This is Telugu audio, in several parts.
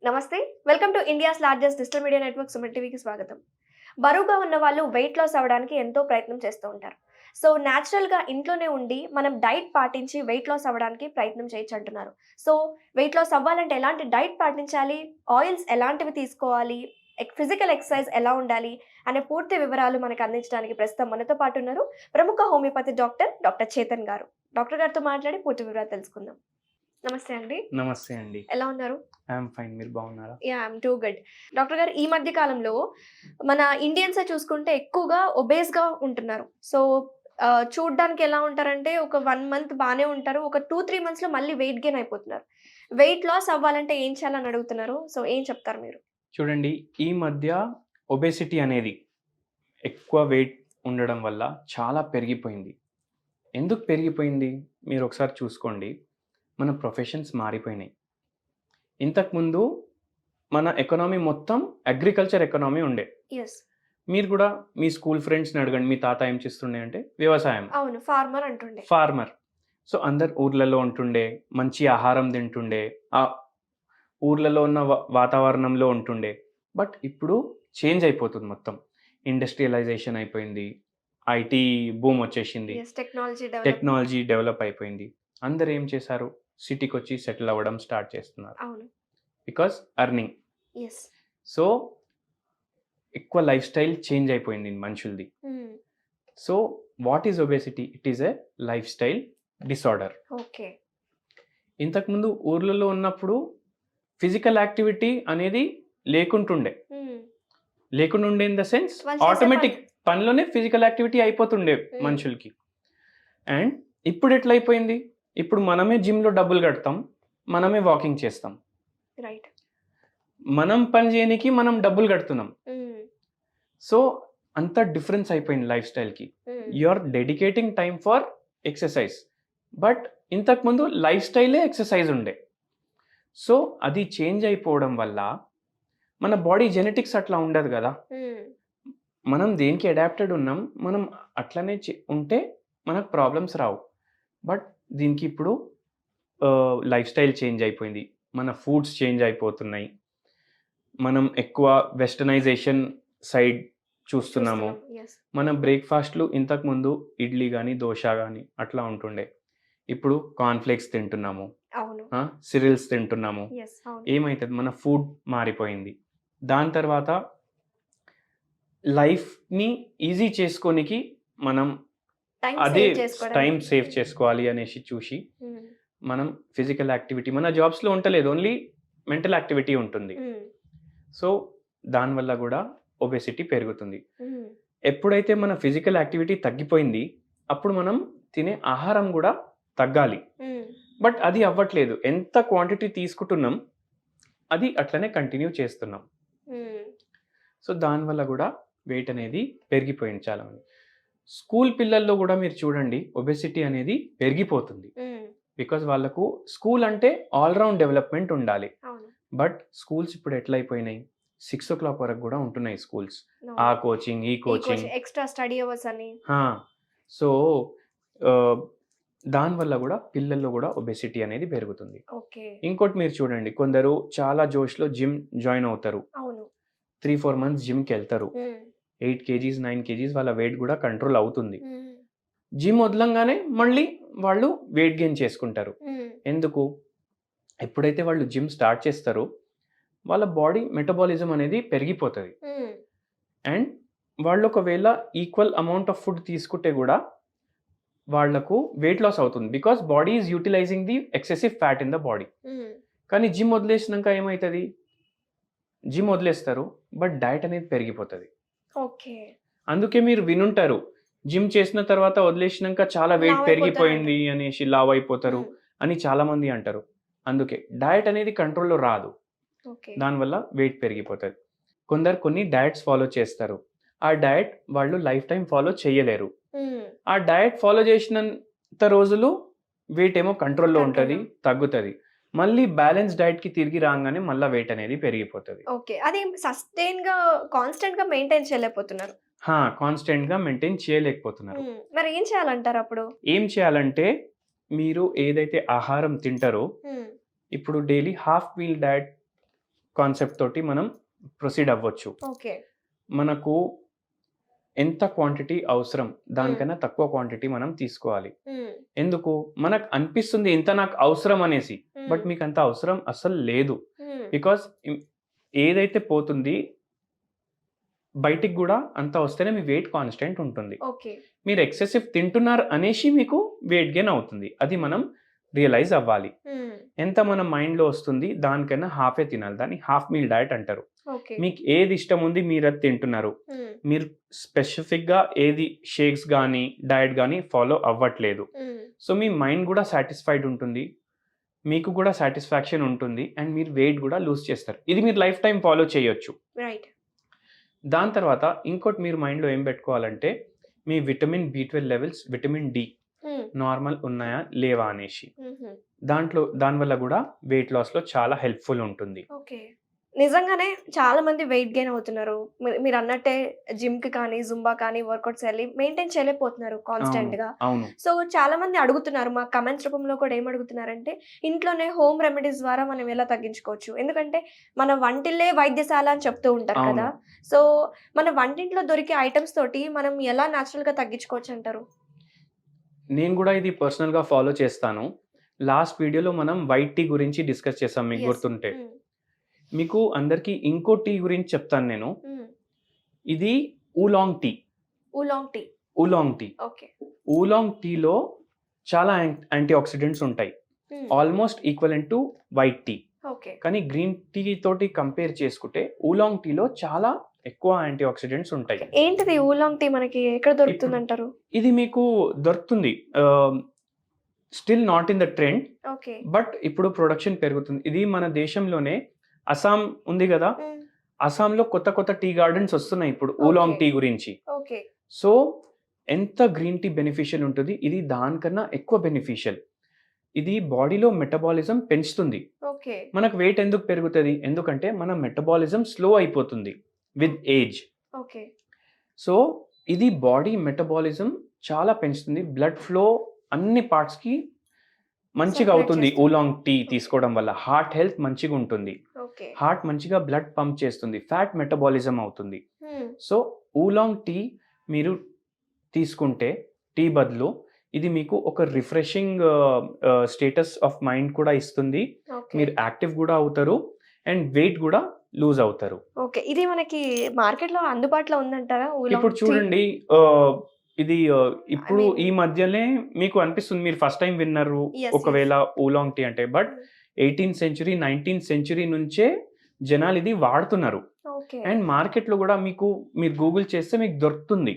నమస్తే. Welcome to India's largest digital media network Suman టీవీకి స్వాగతం. బరువుగా ఉన్న వాళ్ళు వెయిట్ లాస్ అవ్వడానికి ఎంతో ప్రయత్నం చేస్తూ ఉంటారు. సో న్యాచురల్‌గా ఇంట్లోనే ఉండి మనం డైట్ పాటించి వెయిట్ లాస్ అవ్వడానికి ప్రయత్నం చేయొచ్చు అంటున్నారు. సో వెయిట్ లాస్ అవ్వాలంటే ఎలాంటి డైట్ పాటించాలి? ఆయిల్స్ ఎలాంటివి తీసుకోవాలి? ఫిజికల్ ఎక్సర్సైజ్ ఎలా ఉండాలి? అనే పూర్తి వివరాలు మనకు అందించడానికి ప్రస్తుతం మనతో పాటు ఉన్నారు ప్రముఖ హోమియోపతి డాక్టర్ చేతన్ గారు. డాక్టర్ గారితో మాట్లాడి పూర్తి వివరాలు తెలుసుకుందాం. నమస్తే అండి. నమస్తే అండి. ఎలా ఉన్నారు? I'm fine. మీరు బాగున్నారా? I'm too good. డాక్టర్ గారు, ఈ మధ్య కాలంలో మన ఇండియన్సే చూసుకుంటే ఎక్కువగా ఒబేస్‌గా ఉంటున్నారు. సో, చూడ్డానికి ఎలా ఉంటారంటే ఒక 1 మంత్ బానే ఉంటారు. ఒక 2, 3 మంత్స్‌లో మళ్ళీ వెయిట్ గెయిన్ అయిపోతున్నారు. వెయిట్ లాస్ అవ్వాలంటే ఏం చేయాలని అడుగుతున్నారు. సో, ఏం చెప్తారు మీరు? చూడండి, ఈ మధ్య ఒబేసిటీ అనేది ఎక్కువ వెయిట్ ఉండడం వల్ల చాలా పెరిగిపోయింది. ఎందుకు పెరిగిపోయింది? మీరు ఒకసారి చూసుకోండి. మన ప్రొఫెషన్స్ మారిపోయినాయి. ఇంతకుముందు మన ఎకనామీ మొత్తం అగ్రికల్చర్ ఎకనామీ ఉండే. యెస్. మీరు కూడా మీ స్కూల్ ఫ్రెండ్స్‌ని అడగండి. మీ తాత ఏం చేస్తుండే అంటే వ్యవసాయం. అవును. ఫార్మర్ అంటుండే. ఫార్మర్. సో, అందరు ఊర్లలో ఉంటుండే. మంచి ఆహారం తింటుండే. ఆ ఊర్లలో ఉన్న వాతావరణంలో ఉంటుండే. బట్ ఇప్పుడు చేంజ్ అయిపోతుంది మొత్తం. ఇండస్ట్రియలైజేషన్ అయిపోయింది. ఐటీ బూమ్ వచ్చేసింది. యెస్. టెక్నాలజీ టెక్నాలజీ డెవలప్ అయిపోయింది. అందరూ ఏం చేశారు? సిటీకొచ్చి సెటిల్ అవ్వడం స్టార్ట్ చేస్తున్నారు. అవును. Because earning. యెస్. సో, ఎక్కువ లైఫ్ స్టైల్ చేంజ్ అయిపోయింది మనుషులది. So, what is obesity? It is a life style disorder. Okay. ఇంతకుముందు ఊర్లలో ఉన్నప్పుడు ఫిజికల్ యాక్టివిటీ అనేది లేకుంటుండే. లేకుండా ఇన్ ద సెన్స్ వాళ్ళు చేసే ఆటోమేటిక్ పనిలోనే ఫిజికల్ యాక్టివిటీ అయిపోతుండే మనుషులకి. అండ్ ఇప్పుడు ఎట్లా అయిపోయింది? ఇప్పుడు మనమే జిమ్లో డబ్బులు కడతాం, మనమే వాకింగ్ చేస్తాం. రైట్. మనం పని చేయడానికి మనం డబ్బులు కడుతున్నాం. సో అంత డిఫరెన్స్ అయిపోయింది లైఫ్ స్టైల్కి. You are dedicating time for exercise, but ఇంతకుముందు లైఫ్ స్టైలే ఎక్సర్సైజ్ ఉండే. సో అది చేంజ్ అయిపోవడం వల్ల మన బాడీ జెనెటిక్స్ అట్లా ఉండదు కదా. మనం దేనికి అడాప్టెడ్ ఉన్నాం, మనం అట్లనే ఉంటే మనకు ప్రాబ్లమ్స్ రావు. బట్ దీనికి ఇప్పుడు లైఫ్ స్టైల్ చేంజ్ అయిపోయింది. మన ఫుడ్స్ చేంజ్ అయిపోతున్నాయి. మనం ఎక్కువ వెస్టర్నైజేషన్ సైడ్ చూస్తున్నాము. మన బ్రేక్ఫాస్ట్లు ఇంతకుముందు ఇడ్లీ కానీ దోశ కానీ అట్లా ఉంటుండే. ఇప్పుడు కార్న్ఫ్లేక్స్ తింటున్నాము, సిరియల్స్ తింటున్నాము. ఏమవుతుంది? మన ఫుడ్ మారిపోయింది. దాని తర్వాత లైఫ్ని ఈజీ చేసుకోనికి మనం అదే టైం సేవ్ చేసుకోవాలి అనేసి చూసి మనం ఫిజికల్ యాక్టివిటీ మన జాబ్స్లో ఉండలేదు, ఓన్లీ మెంటల్ యాక్టివిటీ ఉంటుంది. సో దానివల్ల కూడా ఒబేసిటీ పెరుగుతుంది. ఎప్పుడైతే మన ఫిజికల్ యాక్టివిటీ తగ్గిపోయింది, అప్పుడు మనం తినే ఆహారం కూడా తగ్గాలి. బట్ అది అవ్వట్లేదు. ఎంత క్వాంటిటీ తీసుకుంటున్నాం అది అట్లనే కంటిన్యూ చేస్తున్నాం. సో దానివల్ల కూడా వెయిట్ అనేది పెరిగిపోయింది చాలా మంది. స్కూల్ పిల్లల్లో కూడా మీరు చూడండి, ఒబేసిటీ అనేది పెరిగిపోతుంది. బికాజ్ వాళ్ళకు స్కూల్ అంటే ఆల్రౌండ్ డెవలప్మెంట్ ఉండాలి. బట్ స్కూల్స్ ఇప్పుడు ఎట్లా అయిపోయినాయి? 6 o'clock వరకు కూడా ఉంటున్నాయి స్కూల్స్. ఆ కోచింగ్, ఈ కోచింగ్, ఎక్స్ట్రా స్టడీ అవర్స్ అని. సో దానివల్ల కూడా పిల్లల్లో కూడా ఒబేసిటీ అనేది పెరుగుతుంది. ఇంకోటి మీరు చూడండి, కొందరు చాలా జోష్లో జిమ్ జాయిన్ అవుతారు. 3-4 months జిమ్కి వెళ్తారు. 8 kgs 9 kgs వాళ్ళ వెయిట్ కూడా కంట్రోల్ అవుతుంది. జిమ్ వదలంగానే మళ్ళీ వాళ్ళు వెయిట్ గెయిన్ చేసుకుంటారు. ఎందుకు? ఎప్పుడైతే వాళ్ళు జిమ్ స్టార్ట్ చేస్తారో వాళ్ళ బాడీ మెటబాలిజం అనేది పెరిగిపోతుంది. అండ్ వాళ్ళు ఒకవేళ ఈక్వల్ అమౌంట్ ఆఫ్ ఫుడ్ తీసుకుంటే కూడా వాళ్లకు వెయిట్ లాస్ అవుతుంది. Because body is utilizing the excessive fat in the body. కానీ జిమ్ వదిలేసినాక ఏమవుతుంది? జిమ్ వదిలేస్తారు, బట్ డయట్ అనేది పెరిగిపోతుంది. అందుకే మీరు వినుంటారు, జిమ్ చేసిన తర్వాత వదిలేసినాక చాలా వెయిట్ పెరిగిపోయింది అనేసి లావ్ అయిపోతారు అని చాలా మంది అంటారు. అందుకే డయట్ అనేది కంట్రోల్లో రాదు, దానివల్ల వెయిట్ పెరిగిపోతుంది. కొందరు కొన్ని డయట్స్ ఫాలో చేస్తారు, ఆ డయట్ వాళ్ళు లైఫ్ టైం ఫాలో చేయలేరు. ఆ డయట్ ఫాలో చేసినంత రోజులు వెయిట్ ఏమో కంట్రోల్లో ఉంటుంది, తగ్గుతుంది. మళ్ళీ బ్యాలెన్స్ డైట్ కి తిరిగి రాగానే మళ్ళీ వెయిట్ అనేది పెరిగిపోతుంది. ఓకే. అది సస్టైన్ గా కాన్స్టెంట్ గా మెయింటైన్ చేయలేకపోతున్నారు. కాన్స్టెంట్ గా మెయింటైన్ చేయలేకపోతున్నారు. మరి ఏం చేయాలంటారు అప్పుడు? ఏం చేయాలంటే, మీరు ఏదైతే ఆహారం తింటారో ఇప్పుడు daily half meal diet concept తోటి మనం ప్రొసీడ్ అవ్వచ్చు. ఓకే. మనకు ఎంత క్వాంటిటీ అవసరం దానికన్నా తక్కువ క్వాంటిటీ మనం తీసుకోవాలి. ఎందుకు? మనకు అనిపిస్తుంది ఇంత నాకు అవసరం అనేసి, బట్ మీకు అంత అవసరం అసలు లేదు. బికాస్ ఏదైతే పోతుంది బయటికి కూడా అంత వస్తేనే మీ వెయిట్ కాన్స్టెంట్ ఉంటుంది. మీరు ఎక్సెసివ్ తింటున్నారు అనేసి మీకు వెయిట్ గెయిన్ అవుతుంది. అది మనం రియలైజ్ అవ్వాలి. ఎంత మన మైండ్లో వస్తుంది దానికన్నా హాఫే తినాలి. దాన్ని హాఫ్ మీల్ డయట్ అంటారు. మీకు ఏది ఇష్టం ఉంది మీరు అది తింటున్నారు. మీరు స్పెసిఫిక్గా ఏది షేక్స్ కానీ డయట్ కానీ ఫాలో అవ్వట్లేదు. సో మీ మైండ్ కూడా సాటిస్ఫైడ్ ఉంటుంది, మీకు కూడా సాటిస్ఫాక్షన్ ఉంటుంది, అండ్ మీరు వెయిట్ కూడా లూజ్ చేస్తారు. ఇది మీరు లైఫ్ టైం ఫాలో చేయొచ్చు. దాని తర్వాత ఇంకోటి మీరు మైండ్లో ఏం పెట్టుకోవాలంటే మీ vitamin B12 levels, vitamin D normal ఉన్నాయా లేవా అనేసి. దానివల్ల కూడా వెయిట్ లాస్లో చాలా హెల్ప్ఫుల్ ఉంటుంది. నిజంగానే చాలా మంది వెయిట్ గెయిన్ అవుతున్నారు. మీరు అన్నట్టే జిమ్ కి కానీ జుంబా కానీ వర్కౌట్స్ వెళ్ళి మెయింటైన్ చేయలేకపోతున్నారు కాన్స్టెంట్ గా. సో చాలా మంది అడుగుతున్నారు, మా కమెంట్స్ రూపంలో కూడా ఏం అడుగుతున్నారంటే ఇంట్లోనే హోమ్ రెమెడీస్ ద్వారా మనం ఎలా తగ్గించుకోవచ్చు. ఎందుకంటే మన వంటిల్లే వైద్యశాల అని చెప్తూ ఉంటారు కదా. సో మన వంటింట్లో దొరికే ఐటమ్స్ తోటి మనం ఎలా న్యాచురల్ గా తగ్గించుకోవచ్చు అంటారు? నేను కూడా ఇది పర్సనల్ గా ఫాలో చేస్తాను. లాస్ట్ వీడియోలో మనం వైట్ టీ గురించి డిస్కస్ చేసాం, మీకు గుర్తుంటే. మీకు అందరికి ఇంకో టీ గురించి చెప్తాను నేను. ఇది ఊలాంగ్ టీ. ఊలాంగ్ టీలో చాలా యాంటీ ఆక్సిడెంట్స్ ఉంటాయి, almost equivalent to white tea. కానీ గ్రీన్ టీ తోటి కంపేర్ చేసుకుంటే ఊలాంగ్ టీలో చాలా ఎక్కువ యాంటీ ఆక్సిడెంట్స్ ఉంటాయి. ఏంటిది ఊలాంగ్ టీ? మనకి ఎక్కడ దొరుకుతుంది అంటారు? ఇది మీకు దొరుకుతుంది, still not in the trend, but ఇప్పుడు ప్రొడక్షన్ పెరుగుతుంది. ఇది మన దేశంలోనే అస్సాం ఉంది కదా, అస్సాంలో కొత్త కొత్త టీ గార్డెన్స్ వస్తున్నాయి ఇప్పుడు ఊలాంగ్ టీ గురించి. సో ఎంత గ్రీన్ టీ బెనిఫిషియల్ ఉంటుంది, ఇది దానికన్నా ఎక్కువ బెనిఫిషియల్. ఇది బాడీలో మెటబాలిజం పెంచుతుంది. మనకు వెయిట్ ఎందుకు పెరుగుతుంది? ఎందుకంటే మన మెటబాలిజం స్లో అయిపోతుంది విత్ ఏజ్. సో ఇది బాడీ మెటబాలిజం చాలా పెంచుతుంది, బ్లడ్ ఫ్లో అన్ని పార్ట్స్ కి మంచిగా అవుతుంది. ఊలాంగ్ టీ తీసుకోవడం వల్ల హార్ట్ హెల్త్ మంచిగా ఉంటుంది, హార్ట్ మంచిగా బ్లడ్ పంప్ చేస్తుంది, ఫ్యాట్ మెటబాలిజం అవుతుంది. సో ఊలాంగ్ టీ మీరు తీసుకుంటే టీ బదులు ఇది మీకు ఒక రిఫ్రెషింగ్ స్టేటస్ ఆఫ్ మైండ్ కూడా ఇస్తుంది, మీరు యాక్టివ్ కూడా అవుతారు అండ్ వెయిట్ కూడా లూజ్ అవుతారు. ఇది మనకి మార్కెట్ లో అందుబాటులో ఉందంటారా? ఇప్పుడు చూడండి, ఇది ఇప్పుడు ఈ మధ్యనే మీకు అనిపిస్తుంది, మీరు ఫస్ట్ టైం విన్నారు ఒకవేళ ఊలాంగ్ టీ అంటే, but 18th century 19th century నుంచే జనాలు ఇది వాడుతున్నారు. అండ్ మార్కెట్ లో కూడా మీరు గూగుల్ చేస్తే మీకు దొరుకుతుంది.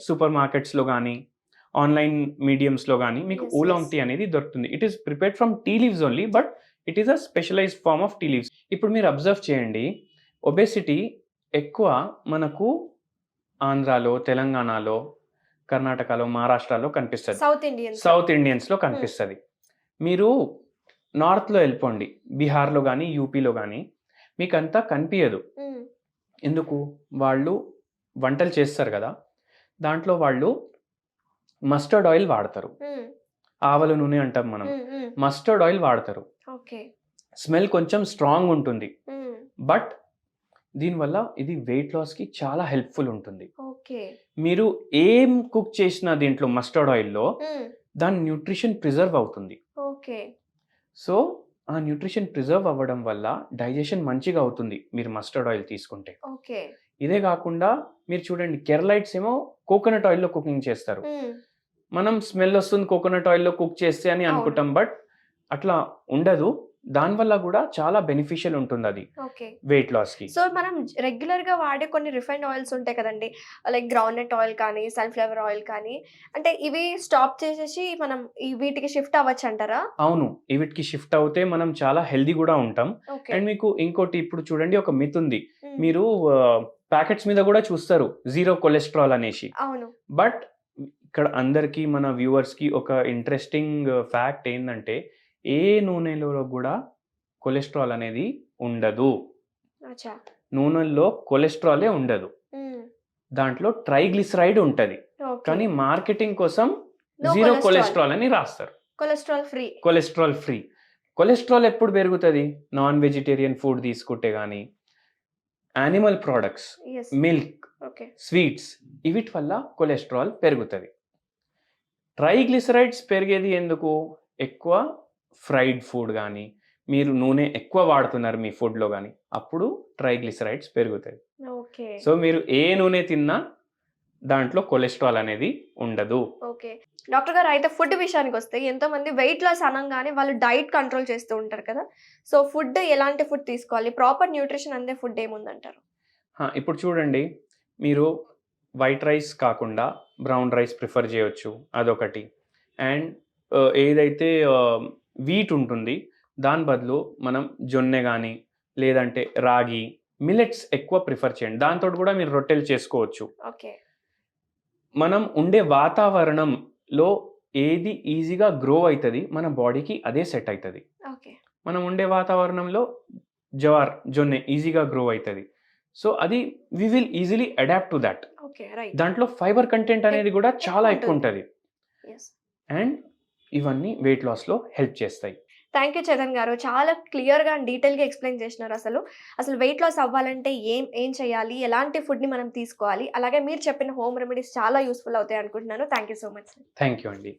సూపర్ మార్కెట్స్ లో కానీ ఆన్లైన్ మీడియంస్ లో కానీ మీకు ఊలాంగ్ టీ అనేది దొరుకుతుంది. It is prepared from tea leaves only, but it is a specialized form of tea leaves. ఇప్పుడు మీరు అబ్జర్వ్ చేయండి, ఒబేసిటీ ఎక్కువ మనకు ఆంధ్రాలో, తెలంగాణలో, కర్ణాటకలో, మహారాష్ట్రలో కనిపిస్తుంది, సౌత్ ఇండియన్స్ లో కనిపిస్తుంది. మీరు నార్త్లో వెళ్ళిపోండి, బీహార్లో కానీ యూపీలో కానీ మీకు అంతా కనిపించదు. ఎందుకు? వాళ్ళు వంటలు చేస్తారు కదా, దాంట్లో వాళ్ళు మస్టర్డ్ ఆయిల్ వాడతారు, ఆవల నూనె అంటాం మనం, మస్టర్డ్ ఆయిల్ వాడతారు. స్మెల్ కొంచెం స్ట్రాంగ్ ఉంటుంది, బట్ దీనివల్ల ఇది వెయిట్ లాస్ కి చాలా హెల్ప్ఫుల్ ఉంటుంది. మీరు ఏం కుక్ చేసినా దీంట్లో మస్టర్డ్ ఆయిల్లో దాని న్యూట్రిషన్ ప్రిజర్వ్ అవుతుంది. సో ఆ న్యూట్రిషన్ ప్రిజర్వ్ అవ్వడం వల్ల డైజెషన్ మంచిగా అవుతుంది మీరు మస్టర్డ్ ఆయిల్ తీసుకుంటే. ఇదే కాకుండా మీరు చూడండి, కేరళైట్స్ ఏమో కోకోనట్ ఆయిల్లో కుకింగ్ చేస్తారు. మనం స్మెల్ వస్తుంది కోకోనట్ ఆయిల్లో కుక్ చేస్తే అని అనుకుంటాం, బట్ అట్లా ఉండదు. దానివల్ల కూడా చాలా బెనిఫిషియల్ ఉంటుంది అది వెయిట్ లాస్ కి. సో మనం రెగ్యులర్ గా వాడే కొన్ని రిఫైన్డ్ ఆయిల్స్ ఉంటాయి కదండి, లైక్ గ్రౌండ్ నట్ ఆయిల్ కానీ సన్ఫ్లవర్ ఆయిల్ కానీ, అంటే ఇవి స్టాప్ చేసేసి మనం వీటికి షిఫ్ట్ అవ్వచ్చు అంటారా? అవును, వీటికి షిఫ్ట్ అవుతే మనం చాలా హెల్దీ కూడా ఉంటాం. అండ్ మీకు ఇంకోటి, ఇప్పుడు చూడండి ఒక మిత్ ఉంది, మీరు ప్యాకెట్స్ మీద కూడా చూస్తారు జీరో కొలెస్ట్రాల్ అనేసి. అవును, బట్ ఇక్కడ అందరికి మన వ్యూవర్స్ కి ఒక ఇంట్రెస్టింగ్ ఫ్యాక్ట్ ఏంటంటే, ఏ నూనెలో కూడా కొలెస్ట్రాల్ అనేది ఉండదు. నూనెల్లో కొలెస్ట్రాలే ఉండదు, దాంట్లో ట్రైగ్లిసరైడ్ ఉంటది. కానీ మార్కెటింగ్ కోసం జీరో కొలెస్ట్రాల్ అని రాస్తారు, కొలెస్ట్రాల్ ఫ్రీ. కొలెస్ట్రాల్ ఎప్పుడు పెరుగుతుంది? నాన్ వెజిటేరియన్ ఫుడ్ తీసుకుంటే కానీ, animal products, yes. Milk, okay. Sweets, వీటి వల్ల కొలెస్ట్రాల్ పెరుగుతుంది. ట్రైగ్లిసరైడ్స్ పెరిగేది ఎందుకు? ఎక్కువ ఫ్రైడ్ ఫుడ్ కానీ, మీరు నూనె ఎక్కువ వాడుతున్నారు మీ ఫుడ్లో కానీ, అప్పుడు ట్రైగ్లిసరైడ్స్ పెరుగుతాయి. ఓకే. సో మీరు ఏ నూనె తిన్నా దాంట్లో కొలెస్ట్రాల్ అనేది ఉండదు. ఓకే. డాక్టర్ గారు, అయితే ఫుడ్ విషయానికి వస్తే ఎంతోమంది వెయిట్ లాస్ అనగానే వాళ్ళు డైట్ కంట్రోల్ చేస్తూ ఉంటారు కదా. సో ఫుడ్ ఎలాంటి ఫుడ్ తీసుకోవాలి? ప్రాపర్ న్యూట్రిషన్ అందే ఫుడ్ ఏముందంటారు? ఇప్పుడు చూడండి, మీరు వైట్ రైస్ కాకుండా బ్రౌన్ రైస్ ప్రిఫర్ చేయొచ్చు, అదొకటి. అండ్ ఏదైతే వీట్ ఉంటుంది దాని బదులు మనం జొన్నె కానీ లేదంటే రాగి, మిల్లెట్స్ ఎక్కువ ప్రిఫర్ చేయండి. దాంతో కూడా మీరు రొట్టెలు చేసుకోవచ్చు. ఓకే. మనం ఉండే వాతావరణంలో ఏది ఈజీగా గ్రో అవుతుంది మన బాడీకి అదే సెట్ అవుతుంది. ఓకే. మనం ఉండే వాతావరణంలో జొన్నె ఈజీగా గ్రో అవుతుంది. సో అది we will easily adapt to that. Okay. Right. దాంట్లో ఫైబర్ కంటెంట్ అనేది కూడా చాలా ఎక్కువ ఉంటుంది. ఉంటుంది. ఎస్. అండ్ ఇవన్నీ వెయిట్ లాస్లో హెల్ప్ చేస్తాయి. థ్యాంక్ యూ చరణ్ గారు. చాలా క్లియర్గా అండ్ డీటెయిల్గా ఎక్స్ప్లెయిన్ చేసినారు. అసలు వెయిట్ లాస్ అవ్వాలంటే ఏం చేయాలి, ఎలాంటి ఫుడ్ని మనం తీసుకోవాలి, అలాగే మీరు చెప్పిన హోమ్ రెమెడీస్ చాలా యూస్ఫుల్ అవుతాయి అనుకుంటున్నాను. Thank you so much. Thank you అండి.